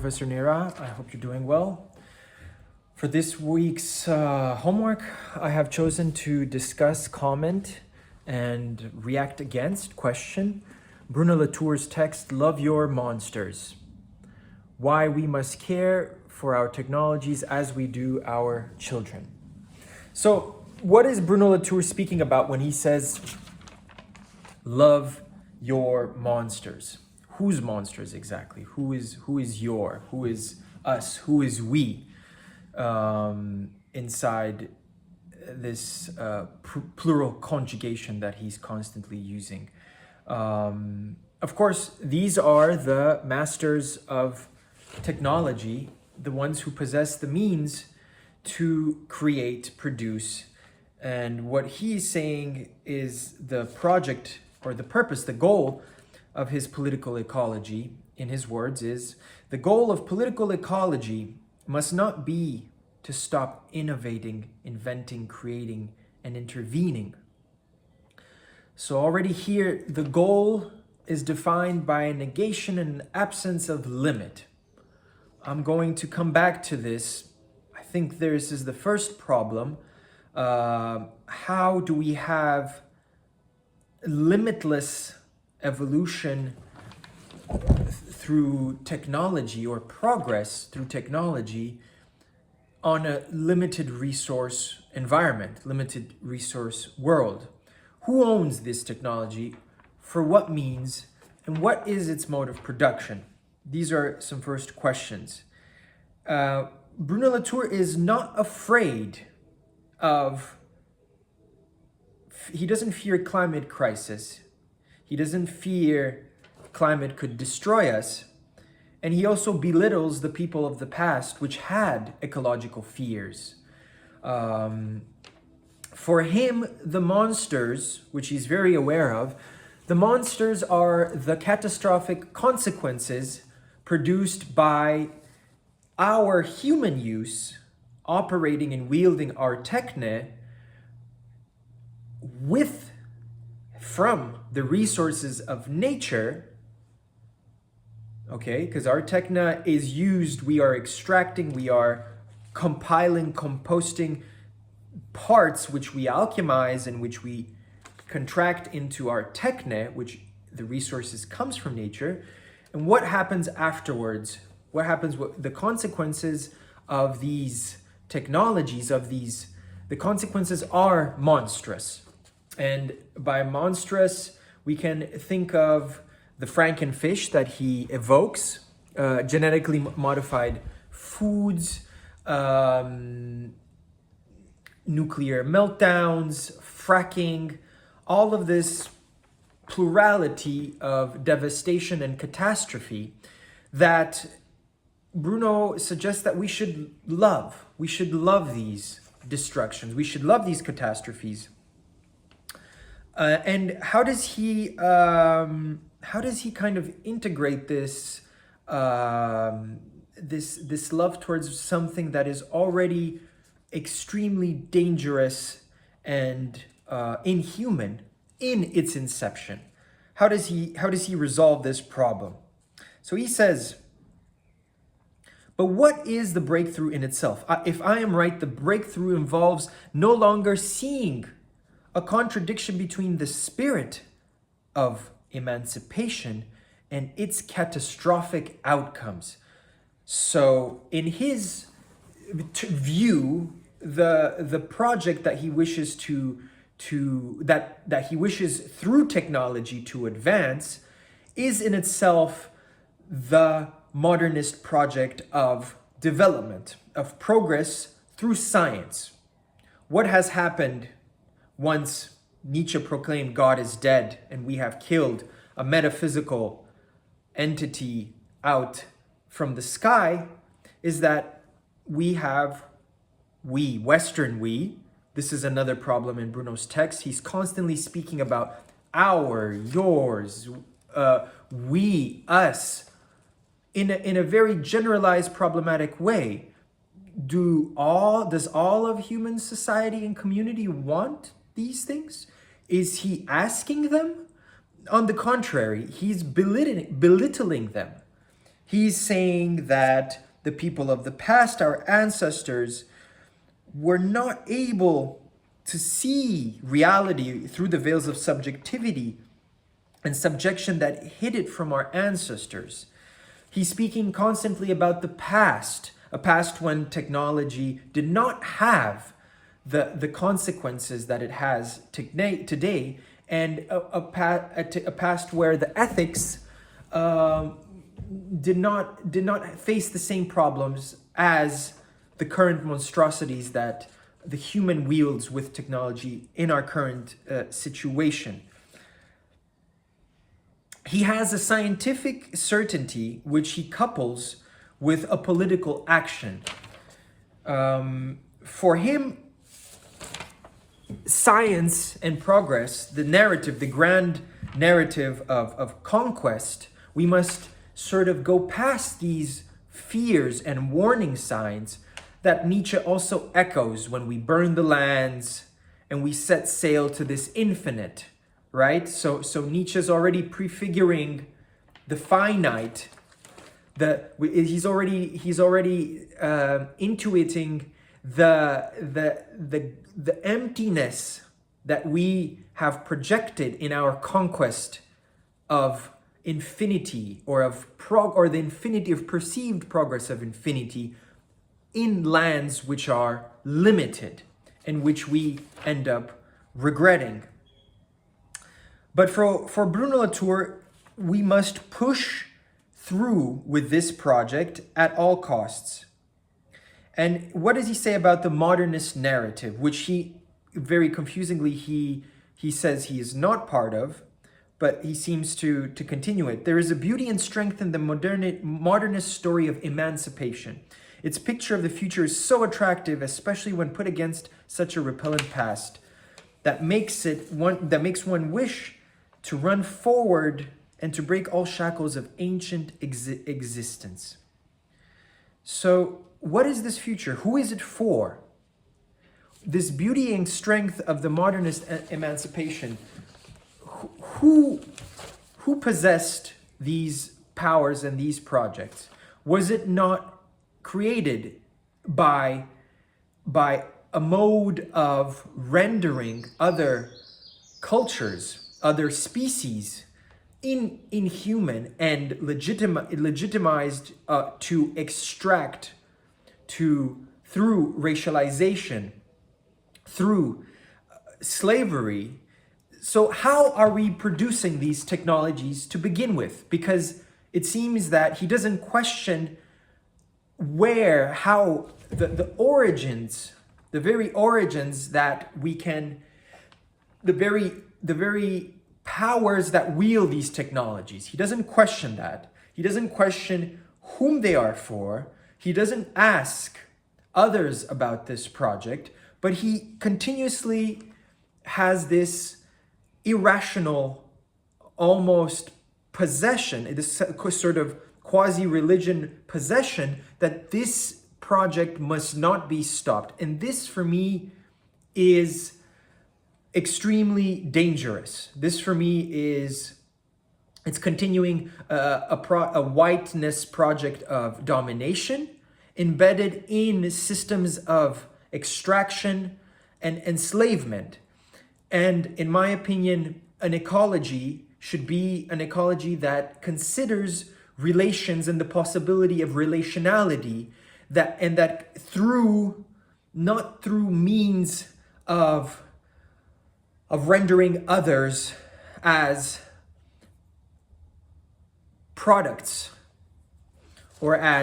Professor Nira. I hope you're doing well. For this week's homework, I have chosen to discuss, comment, and react against question Bruno Latour's text, Love Your Monsters. Why we must care for our technologies as we do our children. So, what is Bruno Latour speaking about when he says, love your monsters? Whose monsters exactly? Who is your? Who is us? Who is we? Inside this plural conjugation that he's constantly using. Of course, these are the masters of technology, the ones who possess the means to create, produce. And what he's saying is the project or the purpose, the goal of his political ecology, in his words, is the goal of political ecology must not be to stop innovating, inventing, creating, and intervening. So already here, the goal is defined by a negation and an absence of limit. I'm going to come back to this. I think this is the first problem. How do we have limitless evolution through technology or progress through technology on a limited resource environment, limited resource world? Who owns this technology? For what means? And what is its mode of production? These are some first questions. Bruno Latour is not afraid of, he doesn't fear climate crisis. He doesn't fear climate could destroy us. And he also belittles the people of the past, which had ecological fears. For him, the monsters, which he's very aware of, the monsters are the catastrophic consequences produced by our human use, operating and wielding our techne from the resources of nature, okay, because our techna is used, we are extracting, we are compiling, composting parts which we alchemize and which we contract into our techne, which the resources comes from nature. And what happens afterwards? What happens with the consequences of these technologies, the consequences are monstrous. And by monstrous, we can think of the Frankenfish that he evokes, genetically modified foods, nuclear meltdowns, fracking, all of this plurality of devastation and catastrophe that Bruno suggests that we should love. We should love these destructions. We should love these catastrophes. And how does he kind of integrate this this love towards something that is already extremely dangerous and inhuman in its inception? How does he resolve this problem? So he says, but what is the breakthrough in itself? If I am right, the breakthrough involves no longer seeing a contradiction between the spirit of emancipation and its catastrophic outcomes. So in his view, the project that he wishes that he wishes through technology to advance is in itself the modernist project of development, of progress through science. What has happened once Nietzsche proclaimed God is dead and we have killed a metaphysical entity out from the sky is that Western we, this is another problem in Bruno's text. He's constantly speaking about our, yours, we, us, in a very generalized, problematic way. Does all of human society and community want these things? Is he asking them? On the contrary, he's belittling them. He's saying that the people of the past, our ancestors, were not able to see reality through the veils of subjectivity and subjection that hid it from our ancestors. He's speaking constantly about the past, a past when technology did not have the consequences that it has today, and a past where the ethics did not face the same problems as the current monstrosities that the human wields with technology in our current situation. He has a scientific certainty which he couples with a political action. For him, science and progress, the narrative, the grand narrative of conquest, we must sort of go past these fears and warning signs that Nietzsche also echoes when we burn the lands and we set sail to this infinite, right? So Nietzsche's already prefiguring the finite. He's already intuiting the emptiness that we have projected in our conquest of infinity, or the infinity of perceived progress of infinity in lands which are limited and which we end up regretting. But for Bruno Latour, we must push through with this project at all costs. And what does he say about the modernist narrative, which he very confusingly he says he is not part of, but he seems to continue it. There is a beauty and strength in the modernist story of emancipation. Its picture of the future is so attractive, especially when put against such a repellent past, that makes one wish to run forward and to break all shackles of ancient existence. So what is this future? Who is it for? This beauty and strength of the modernist emancipation, who possessed these powers and these projects? Was it not created by a mode of rendering other cultures, other species inhuman and legitimized to extract through racialization, through slavery? So how are we producing these technologies to begin with? Because it seems that he doesn't question how the origins, the very origins that we can, the very powers that wield these technologies. He doesn't question that. He doesn't question whom they are for. He doesn't ask others about this project, but he continuously has this irrational, almost possession, this sort of quasi-religion possession, that this project must not be stopped. And this, for me, is extremely dangerous. This, for me, it's continuing a whiteness project of domination embedded in systems of extraction and enslavement. And in my opinion, an ecology should be an ecology that considers relations and the possibility of relationality, that not through means of rendering others as products or as